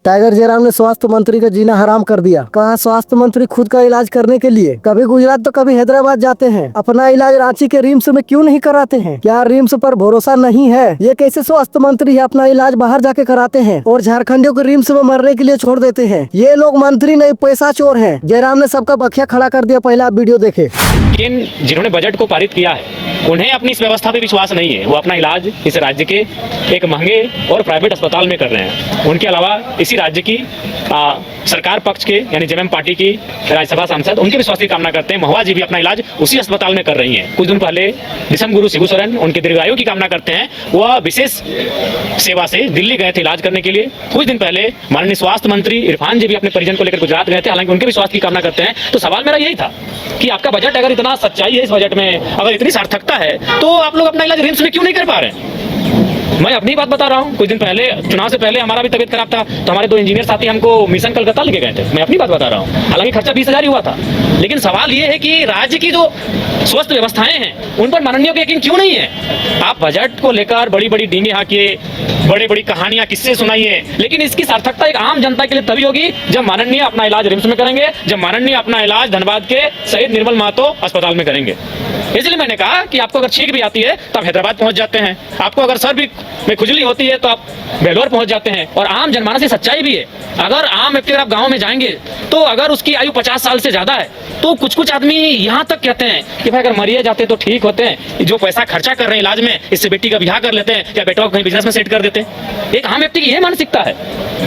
Tiger Jairam ने स्वास्थ्य मंत्री का जीना हराम कर दिया। कहा स्वास्थ्य मंत्री खुद का इलाज करने के लिए कभी गुजरात तो कभी हैदराबाद जाते हैं, अपना इलाज रांची के रिम्स में क्यों नहीं कराते हैं? क्या रिम्स पर भरोसा नहीं है? ये कैसे स्वास्थ्य मंत्री है अपना इलाज बाहर जाके कराते हैं और झारखंडियों को रिम्स में मरने के लिए छोड़ देते हैं? ये लोग मंत्री नहीं, पैसा चोर है। जयराम ने सबका बखिया खड़ा कर दिया। पहले आप वीडियो देखे। लेकिन जिन्होंने बजट को पारित किया है उन्हें अपनी इस व्यवस्था पे विश्वास नहीं है। वो अपना इलाज इस राज्य के एक महंगे और प्राइवेट अस्पताल में कर रहे हैं। उनके अलावा इसी राज्य की सरकार पक्ष के यानी जेएमएम पार्टी की राज्यसभा सांसद उनके विश्वास की कामना करते हैं। महुआ जी भी अपना इलाज उसी अस्पताल में कर रही हैं। कुछ दिन पहले दिसम गुरु शिबू सोरेन उनके दीर्घायु की कामना करते हैं। वह विशेष सेवा से दिल्ली गए थे इलाज करने के लिए। कुछ दिन पहले माननीय स्वास्थ्य मंत्री इरफान जी भी अपने परिजन को लेकर गुजरात गए थे, हालांकि उनके विश्वास की कामना करते हैं। तो सवाल मेरा यही था कि आपका बजट अगर इतना सच्चाई है, इस बजट में अगर इतनी सार्थकता है, तो आप लोग अपना इलाज रिम्स में क्यों नहीं कर पा रहे हैं? मैं अपनी बात बता रहा हूँ। कुछ दिन पहले चुनाव से पहले हमारा भी तबीयत खराब था तो हमारे 2 इंजीनियर साथी हमको मिशन कलकत्ता लेके गए थे। मैं अपनी बात बता रहा हूँ। हालांकि खर्चा 20,000 ही हुआ था। लेकिन सवाल ये है कि राज्य की जो स्वस्थ व्यवस्थाएं हैं उन पर माननीय को यकीन क्यों नहीं है? आप बजट को लेकर बड़ी बड़ी डींगे हाकिए, बड़ी बड़ी कहानियां किससे सुनाइए, लेकिन इसकी सार्थकता एक आम जनता के लिए तभी होगी जब माननीय अपना इलाज रिम्स में करेंगे, जब माननीय अपना इलाज धनबाद के शहीद निर्मल महतो अस्पताल में करेंगे। इसलिए मैंने कहा कि आपको अगर छींक भी आती है तो आप हैदराबाद पहुंच जाते हैं, आपको अगर सर भी में खुजली होती है तो आप बेलोर पहुंच जाते हैं। और आम जनमानस की सच्चाई भी है। अगर आम व्यक्ति अगर आप गांव में जाएंगे तो अगर उसकी आयु 50 साल से ज्यादा है तो कुछ आदमी यहाँ तक कहते हैं कि भाई अगर मरिए जाते तो ठीक होते हैं, जो पैसा खर्चा कर रहे हैं इलाज में इससे बेटी का ब्याह कर लेते हैं या बेटा को कहीं बिजनेस में सेट कर देते हैं। एक आम व्यक्ति की यह मानसिकता है।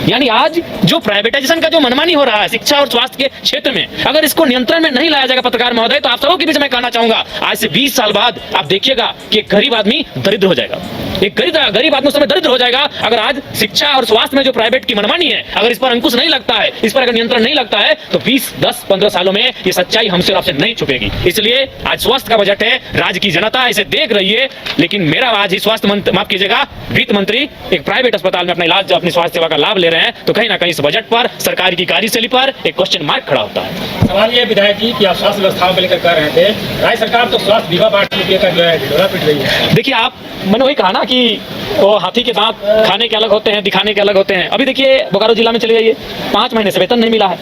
यानी आज जो प्राइवेटाइजेशन का जो मनमानी हो रहा है शिक्षा और स्वास्थ्य के क्षेत्र में, अगर इसको नियंत्रण में नहीं लाया जाएगा पत्रकार महोदय, तो आप सबों के बीच में कहना चाहूंगा आज से 20 साल बाद आप देखिएगा कि एक गरीब आदमी दरिद्र हो जाएगा। एक गरीब आदमी उस समय दरिद्र हो जाएगा अगर आज शिक्षा और स्वास्थ्य में जो प्राइवेट की मनमानी है, अगर इस पर अंकुश नहीं लगता है, इस पर अगर नियंत्रण नहीं लगता है, तो 20, 10, 15 सालों में ये सच्चाई हमसे और आपसे नहीं छुपेगी। इसलिए आज स्वास्थ्य का बजट है, राज्य की जनता इसे देख रही है। लेकिन मेरा आज ही स्वास्थ्य मंत्री, माफ कीजिएगा, वित्त मंत्री एक प्राइवेट अस्पताल में अपना इलाज अपनी स्वास्थ्य सेवा का लाभ ले रहे हैं, तो कहीं ना कहीं इस बजट पर सरकार की कार्यशैली पर एक क्वेश्चन मार्क खड़ा होता है। सवाल ये विधायक जी कि आप स्वास्थ्य व्यवस्थाओं को लेकर कह रहे थे, राज्य सरकार तो स्वास्थ्य बीमा पार्टी लेकर जो है ढिढोरा पीट रही है। देखिए, मैंने वही कहा ना कि वो हाथी के दांत खाने के अलग होते हैं, दिखाने के अलग होते हैं। अभी देखिए बोकारो जिला में चले जाइए, 5 महीने से वेतन नहीं मिला है।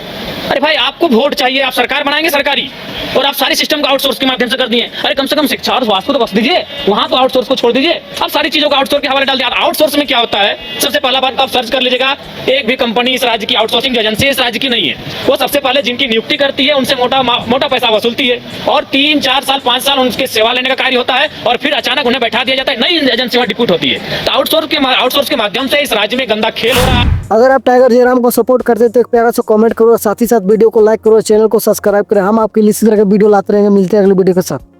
अरे भाई, आपको वोट चाहिए, आप सरकार बनाएंगे सरकारी, और आप सारे सिस्टम को आउटसोर्स के माध्यम से कर दिए। अरे कम से कम शिक्षा और स्वास्थ्य को तो बख्श दीजिए, वहां तो आउटसोर्स को छोड़ दीजिए। आप सारी चीजों को आउटसोर्स के हवाले डाल दिया। आउटसोर्स में क्या होता है? सबसे पहला बात आप सर्च कर लीजिएगा, एक भी कंपनी इस राज्य की आउटसोर्सिंग एजेंसी इस राज्य की नहीं है। वो सबसे पहले जिनकी नियुक्ति करती है उनसे मोटा पैसा वसूलती है और 3, 4 साल, 5 साल उनके सेवा लेने का कार्य होता है और फिर अचानक उन्हें बैठा दिया जाता है, नई एजेंसी वहां डिप्यूट होती है। तो आउटसोर्स के माध्यम से इस राज्य में गंदा खेल हो रहा है। अगर आप टाइगर जयराम को सपोर्ट करते तो एक प्यारा सा कमेंट करो, साथ ही साथ वीडियो को लाइक करो, चैनल को सब्सक्राइब करें। हम आपके लिए इसी तरह के वीडियो लाते रहेंगे। मिलते हैं अगले वीडियो के साथ।